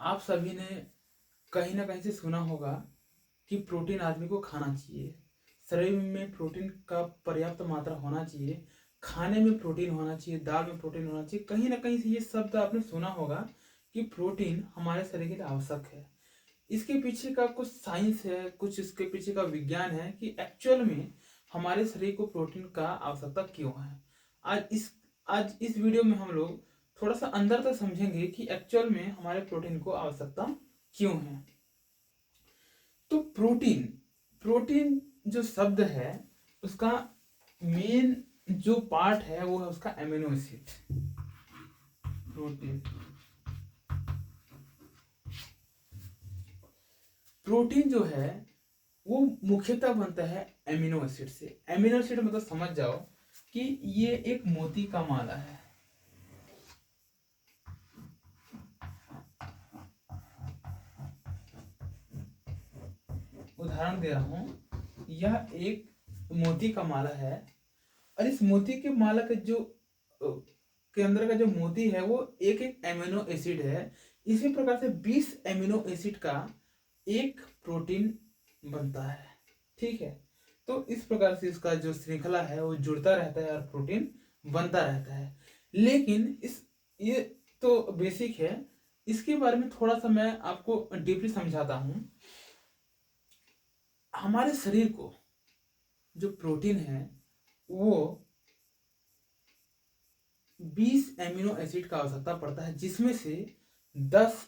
आप सभी ने कहीं ना कहीं से सुना होगा कि प्रोटीन आदमी को खाना चाहिए। शरीर में प्रोटीन का पर्याप्त मात्रा होना चाहिए। खाने में प्रोटीन होना चाहिए, दाल में प्रोटीन होना चाहिए। कहीं ना कहीं से ये शब्द आपने सुना होगा कि प्रोटीन हमारे शरीर के लिए आवश्यक है। इसके पीछे का कुछ साइंस है, कुछ इसके पीछे का विज्ञान है कि एक्चुअल में हमारे शरीर को प्रोटीन का आवश्यकता क्यों है। आज इस वीडियो में हम लोग थोड़ा सा अंदर तक समझेंगे कि एक्चुअल में हमारे प्रोटीन को आवश्यकता क्यों है। तो प्रोटीन प्रोटीन जो शब्द है उसका मेन जो पार्ट है वो है उसका एमिनो एसिड। प्रोटीन प्रोटीन जो है वो मुख्यतः बनता है एमिनो एसिड से। एमिनो एसिड मतलब समझ जाओ कि ये एक मोती का माला है। उदाहरण दे रहा हूं, यह एक मोती का माला है और इस मोती के माला का जो के अंदर का जो मोती है वो एक एक एमिनो एसिड है। इसी प्रकार से 20 एमिनो एसिड का एक प्रोटीन बनता है। ठीक है, तो इस प्रकार से इसका जो श्रृंखला है वो जुड़ता रहता है और प्रोटीन बनता रहता है। लेकिन ये तो बेसिक है। इसके बारे में थोड़ा सा मैं आपको डीपली समझाता हूं। हमारे शरीर को जो प्रोटीन है वो 20 एमिनो एसिड का आवश्यकता पड़ता है, जिसमें से 10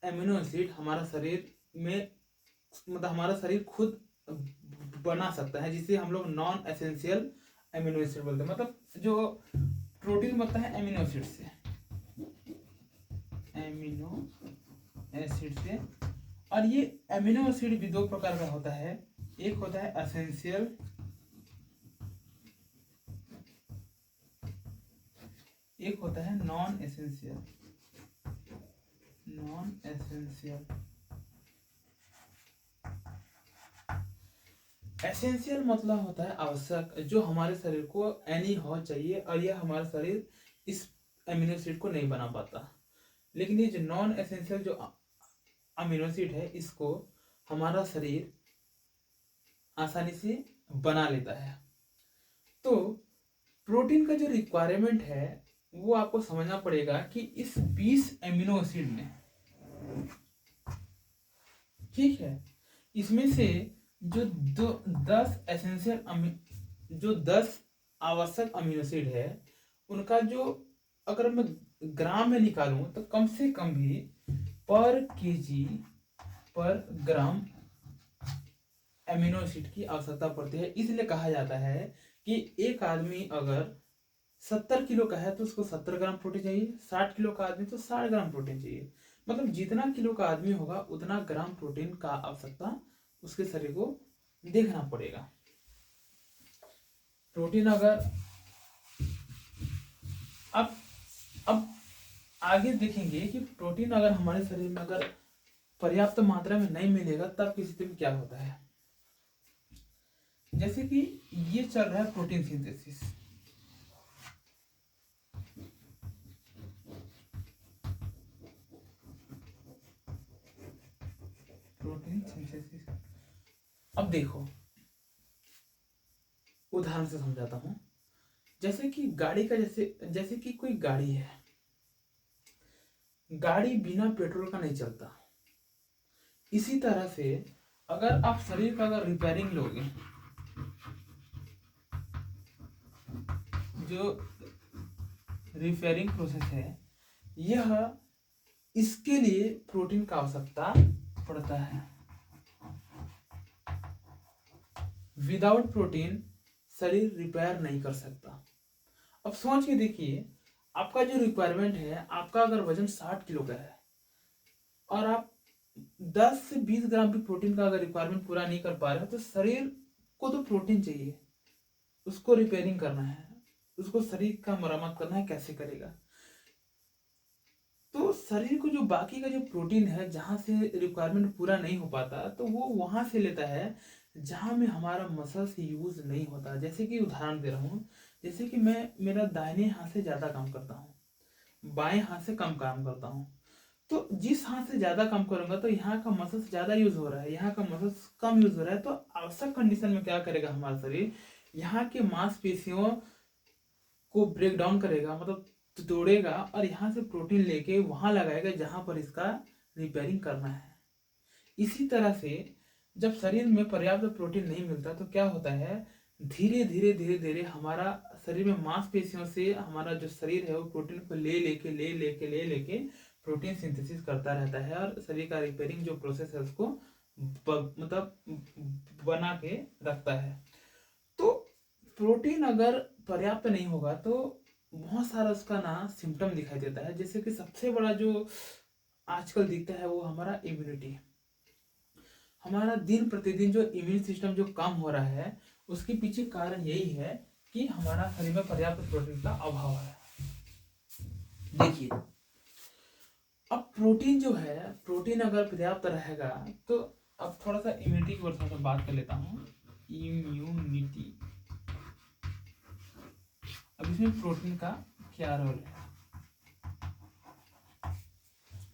एमिनो एसिड हमारा शरीर में मतलब हमारा शरीर खुद बना सकता है, जिसे हम लोग नॉन एसेंशियल एमिनो एसिड बोलते हैं। मतलब जो प्रोटीन बनता है एमिनो एसिड से, एमिनो एसिड से। और ये एमिनो एसिड भी दो प्रकार का होता है। एक होता है एसेंशियल, एक होता है non essential. Non essential essential मतलब होता है आवश्यक, जो हमारे शरीर को एनी हो चाहिए और यह हमारा शरीर इस अमीनो एसिड को नहीं बना पाता। लेकिन ये जो नॉन एसेंशियल जो अमीनो एसिड है इसको हमारा शरीर आसानी से बना लेता है। तो प्रोटीन का जो रिक्वायरमेंट है वो आपको समझना पड़ेगा कि इस 20 एमिनो एसिड में, ठीक है, इसमें से जो 10 एसेंशियल जो 10 आवश्यक अमीनो एसिड है उनका जो अगर मैं ग्राम में निकालूं तो कम से कम भी पर केजी पर ग्राम एमिनो एसिड की आवश्यकता पड़ती है। इसलिए कहा जाता है कि एक आदमी अगर 70 किलो का है तो उसको 70 ग्राम प्रोटीन चाहिए, 60 किलो का आदमी तो 60 ग्राम प्रोटीन चाहिए। मतलब जितना किलो का आदमी होगा उतना ग्राम प्रोटीन का आवश्यकता उसके शरीर को देखना पड़ेगा। प्रोटीन अगर अब आगे देखेंगे कि प्रोटीन अगर हमारे शरीर में अगर पर्याप्त मात्रा में नहीं मिलेगा तब की स्थिति में क्या होता है। जैसे कि ये चल रहा है प्रोटीन सिंथेसिस। प्रोटीन सिंथेसिस, अब देखो उदाहरण से समझाता हूं। जैसे कि गाड़ी का जैसे कि कोई गाड़ी है, गाड़ी बिना पेट्रोल का नहीं चलता। इसी तरह से अगर आप शरीर का अगर रिपेयरिंग लोगे, जो रिपेयरिंग प्रोसेस है यह, इसके लिए प्रोटीन का आवश्यकता पड़ता है। विदाउट प्रोटीन शरीर रिपेयर नहीं कर सकता। अब सोच के देखिए, आपका जो रिक्वायरमेंट है, आपका अगर वजन 60 किलो का है और आप 10 से 20 ग्राम भी प्रोटीन का अगर रिक्वायरमेंट पूरा नहीं कर पा रहे हो तो शरीर को तो प्रोटीन चाहिए, उसको रिपेयरिंग करना है, उसको शरीर का मरम्मत करना है, कैसे करेगा। तो शरीर को जो बाकी का जो प्रोटीन है जहां से रिक्वायरमेंट पूरा नहीं हो पाता तो वो वहां से लेता है जहां में हमारा मसल्स यूज नहीं होता। जैसे कि उदाहरण दे रहा हूँ, जैसे कि मैं मेरा दाहिने हाथ से ज़्यादा काम करता हूँ, बाएं हाथ से कम काम करता हूँ। तो जिस हाथ से ज़्यादा काम करूंगा तो यहाँ का मसल्स ज़्यादा यूज हो रहा है, यहाँ का मसल्स कम यूज हो रहा है, तो आवश्यक कंडीशन में क्या करेगा हमारा शरीर, यहाँ के मांसपेशियों को ब्रेक डाउन करेगा, मतलब तोड़ेगा, और यहाँ से प्रोटीन लेके वहां लगाएगा जहां पर इसका रिपेयरिंग करना है। इसी तरह से जब शरीर में पर्याप्त प्रोटीन नहीं मिलता तो क्या होता है, धीरे धीरे धीरे धीरे हमारा शरीर में मांसपेशियों से हमारा जो शरीर है वो प्रोटीन को ले लेके प्रोटीन सिंथेसिस करता रहता है, और शरीर का रिपेयरिंग जो प्रोसेस है उसको मतलब बना के रखता है। तो प्रोटीन अगर पर्याप्त नहीं होगा तो बहुत सारा उसका ना सिम्टम दिखाई देता है, जैसे कि सबसे बड़ा जो आजकल दिखता है वो हमारा इम्यूनिटी। हमारा दिन प्रतिदिन जो इम्यून सिस्टम जो कम हो रहा है उसके पीछे कारण यही है कि हमारा शरीर में पर्याप्त प्रोटीन का अभाव है। देखिए, अब प्रोटीन जो है, प्रोटीन अगर पर्याप्त रहेगा तो अब थोड़ा सा इम्यूनिटी की थोड़ा सा बात कर लेता हूँ। इम्यूनिटी, अब इसमें प्रोटीन का क्या रोल है,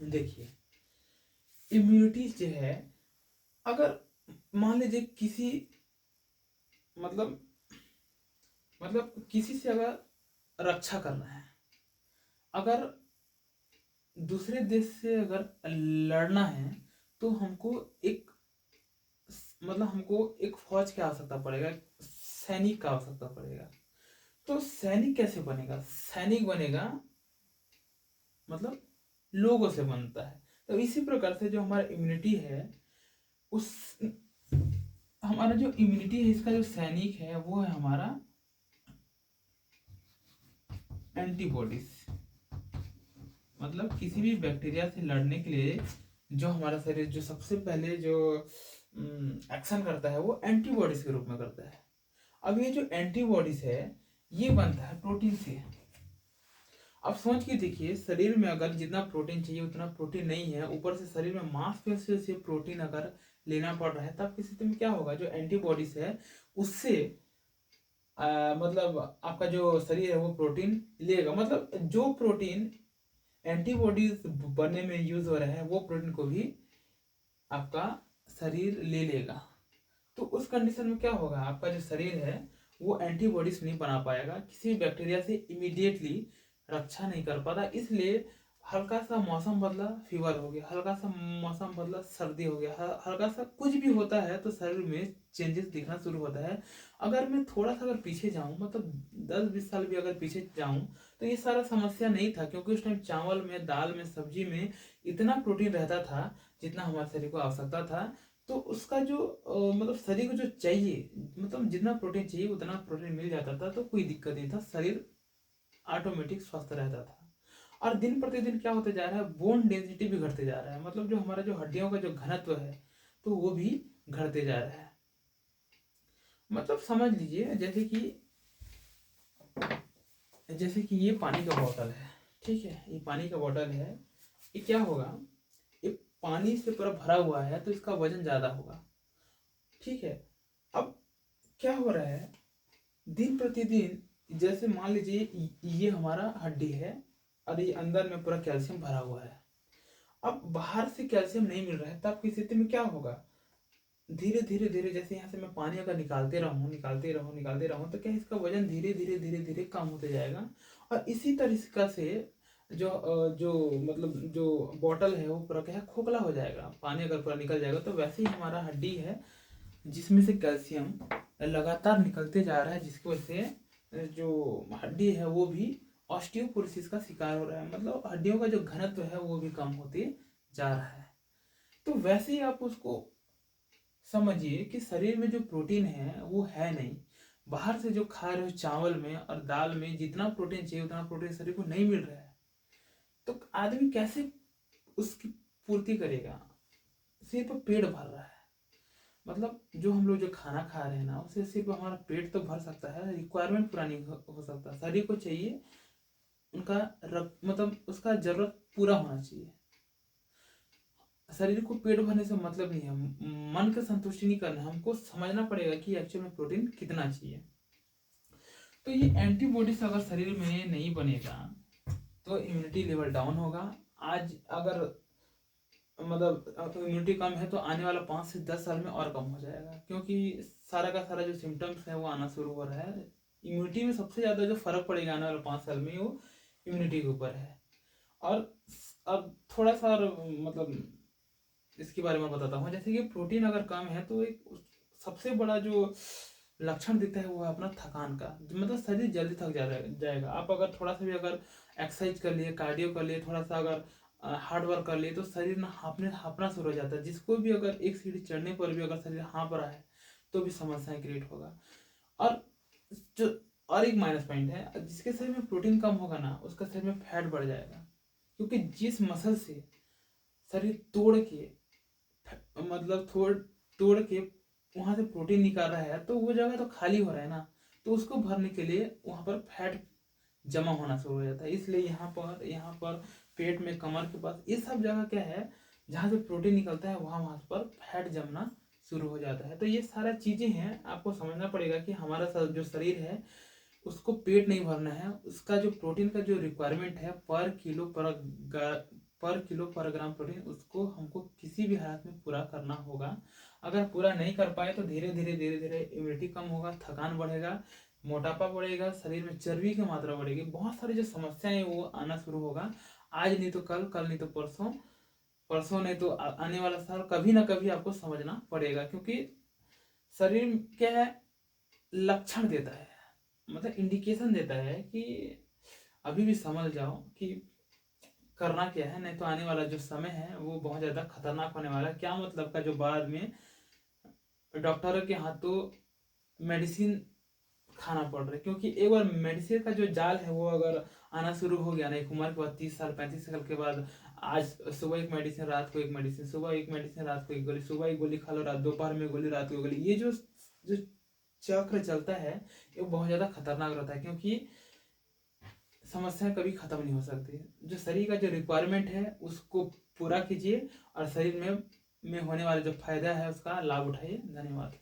देखिए इम्यूनिटी जो है, अगर मान लीजिए किसी मतलब किसी से अगर रक्षा करना है, अगर दूसरे देश से अगर लड़ना है तो हमको एक फौज की आवश्यकता पड़ेगा, सैनिक का आवश्यकता पड़ेगा। तो सैनिक कैसे बनेगा, सैनिक बनेगा मतलब लोगों से बनता है। तो इसी प्रकार से जो हमारा इम्यूनिटी है, उस हमारा जो इम्यूनिटी है इसका जो सैनिक है वो है हमारा एंटीबॉडीज। मतलब किसी भी बैक्टीरिया से लड़ने के लिए जो हमारा शरीर जो सबसे पहले जो एक्शन करता है वो एंटीबॉडीज के रूप में करता है। अब ये जो एंटीबॉडीज है ये बनता है प्रोटीन से। अब सोच के देखिए, शरीर में अगर जितना प्रोटीन चाहिए उतना प्रोटीन नहीं है, ऊपर से शरीर में मांसपेशियों से प्रोटीन अगर लेना पड़ रहा है, तब की स्थिति में क्या होगा, जो एंटीबॉडीज है उससे मतलब आपका जो शरीर है वो प्रोटीन लेगा। मतलब जो प्रोटीन एंटीबॉडीज बनने में यूज हो रहा है वो प्रोटीन को भी आपका शरीर ले लेगा। तो उस कंडीशन में क्या होगा, आपका जो शरीर है वो एंटीबॉडीज नहीं बना पाएगा, किसी बैक्टीरिया से इमीडिएटली रक्षा नहीं कर पाता। इसलिए हल्का सा मौसम बदला फीवर हो गया, हल्का सा मौसम बदला सर्दी हो गया, हल्का सा कुछ भी होता है तो शरीर में चेंजेस दिखना शुरू होता है। अगर मैं थोड़ा सा अगर पीछे जाऊं, मतलब 10-20 साल भी अगर पीछे जाऊं, तो ये सारा समस्या नहीं था, क्योंकि उस टाइम चावल में, दाल में, सब्जी में इतना प्रोटीन रहता था जितना हमारे शरीर को आवश्यकता था। तो उसका जो मतलब शरीर को जो चाहिए, मतलब जितना प्रोटीन चाहिए उतना प्रोटीन मिल जाता था, तो कोई दिक्कत नहीं था, शरीर ऑटोमेटिक स्वस्थ रहता था। और दिन प्रतिदिन क्या होते जा रहा है, बोन डेंसिटी भी घटते जा रहा है, मतलब जो हमारा जो हड्डियों का जो घनत्व है तो वो भी घटते जा रहा है। मतलब समझ लीजिए जैसे कि ये पानी का बोतल है, ठीक है, ये पानी का बोतल है, ये क्या होगा, ये पानी से पूरा भरा हुआ है तो इसका वजन ज्यादा होगा, ठीक है। अब क्या हो रहा है, दिन प्रतिदिन, जैसे मान लीजिए ये हमारा हड्डी है और ये अंदर में पूरा कैल्शियम भरा हुआ है। अब बाहर से कैल्शियम नहीं मिल रहा है, तब की स्थिति में क्या होगा, धीरे धीरे धीरे जैसे यहाँ से मैं पानी अगर निकालते रहूँ तो क्या इसका वजन धीरे धीरे धीरे धीरे कम होते जाएगा। और इसी तरीके से जो मतलब जो बॉटल है वो पूरा क्या है, खोखला हो जाएगा, पानी अगर पूरा निकल जाएगा। तो वैसे ही हमारा हड्डी है जिसमें से कैल्शियम लगातार निकलते जा रहा है, जिसकी वजह से जो हड्डी है वो भी ऑस्टियोपोरोसिस का शिकार हो रहा है, मतलब हड्डियों का जो घनत्व है वो भी कम होते जा रहा है। तो वैसे ही आप उसको समझिए कि शरीर में जो प्रोटीन है वो है नहीं, बाहर से जो खा रहे हो चावल में और दाल में जितना प्रोटीन चाहिए उतना प्रोटीन शरीर को नहीं मिल रहा है। तो आदमी कैसे उसकी पूर्ति करेगा, सिर्फ पेट भर रहा है। मतलब जो हम लोग जो खाना खा रहे हैं ना, उससे सिर्फ हमारा पेट तो भर सकता है, रिक्वायरमेंट पूरा नहीं हो सकता। शरीर को चाहिए उनका मतलब उसका जरूरत पूरा होना चाहिए। शरीर को पेट भरने से मतलब नहीं है, मन का संतुष्टि नहीं करना है, हमको समझना पड़ेगा कि एक्चुअल में प्रोटीन कितना चाहिए। तो ये एंटीबॉडीज अगर शरीर में नहीं बनेगा तो इम्यूनिटी लेवल डाउन होगा, आज अगर मतलब इम्यूनिटी कम है तो आने वाला 5 से 10 साल में और कम हो जाएगा, क्योंकि सारा का सारा जो सिम्टम्स है वो आना शुरू हो रहा है। इम्यूनिटी में सबसे ज़्यादा जो फर्क पड़ेगा आने वाले 5 साल में वो इम्यूनिटी के ऊपर है। और अब थोड़ा सा और मतलब इसके बारे में बताता हूँ। जैसे कि प्रोटीन अगर कम है तो एक सबसे बड़ा जो लक्षण दिखता है वो है अपना थकान का, मतलब शरीर जल्दी थक जाएगा। आप अगर थोड़ा सा भी अगर एक्सरसाइज कर लिए, कार्डियो कर लिए, थोड़ा सा अगर हार्ड वर्क कर लिए तो शरीर ना हाँपना शुरू हो जाता है। जिसको भी अगर एक सीढ़ी चढ़ने पर भी अगर शरीर हाँप रहा है तो भी समस्याएं क्रिएट होगा। और जो और एक माइनस पॉइंट है, जिसके शरीर में प्रोटीन कम होगा ना उसका शरीर में फैट बढ़ जाएगा, क्योंकि जिस मसल से शरीर तोड़ के मतलब तोड़ के वहां से प्रोटीन निकाल रहा है तो वो जगह तो खाली हो रहा है ना, तो उसको भरने के लिए वहां पर फैट जमा होना शुरू हो जाता है। इसलिए यहाँ पर पेट में, कमर के पास, ये सब जगह क्या है जहाँ से प्रोटीन निकलता है वहाँ वहाँ पर फैट जमना शुरू हो जाता है। तो ये सारा चीज़ें हैं, आपको समझना पड़ेगा कि हमारा जो शरीर है उसको पेट नहीं भरना है। उसका जो प्रोटीन का जो रिक्वायरमेंट है पर किलो पर ग्राम प्रोटीन, उसको हमको किसी भी हालत में पूरा करना होगा। अगर पूरा नहीं कर पाए तो धीरे धीरे इम्यूनिटी कम होगा, थकान बढ़ेगा, मोटापा बढ़ेगा, शरीर में चर्बी की मात्रा बढ़ेगी, बहुत सारी जो समस्याएं हैं वो आना शुरू होगा। आज नहीं तो कल, कल नहीं तो परसों, परसों नहीं तो आने वाला साल, कभी ना कभी आपको समझना पड़ेगा। क्योंकि शरीर क्या है, लक्षण देता है, मतलब इंडिकेशन देता है कि अभी भी समझ जाओ कि करना क्या है, नहीं तो आने वाला जो समय है वो बहुत ज़्यादा खतरनाक होने वाला है। क्या मतलब का जो बाद में डॉक्टरों के हाथों मेडिसिन खाना पड़ रहा है। क्योंकि एक बार मेडिसिन का जो जाल है वो अगर आना शुरू हो गया ना, एक उम्र के बाद, 30 साल 35 साल के बाद, आज सुबह एक मेडिसिन, रात को एक मेडिसिन, सुबह एक मेडिसिन, रात को एक गोली, सुबह एक गोली खा लो, रात दोपहर में गोली, रात को गोली, ये जो जो चक्र चलता है ये बहुत ज़्यादा खतरनाक रहता है। क्योंकि समस्या कभी खत्म नहीं हो सकती। जो शरीर का जो रिक्वायरमेंट है उसको पूरा कीजिए और शरीर में होने वाले जो फायदा है उसका लाभ उठाइए। धन्यवाद।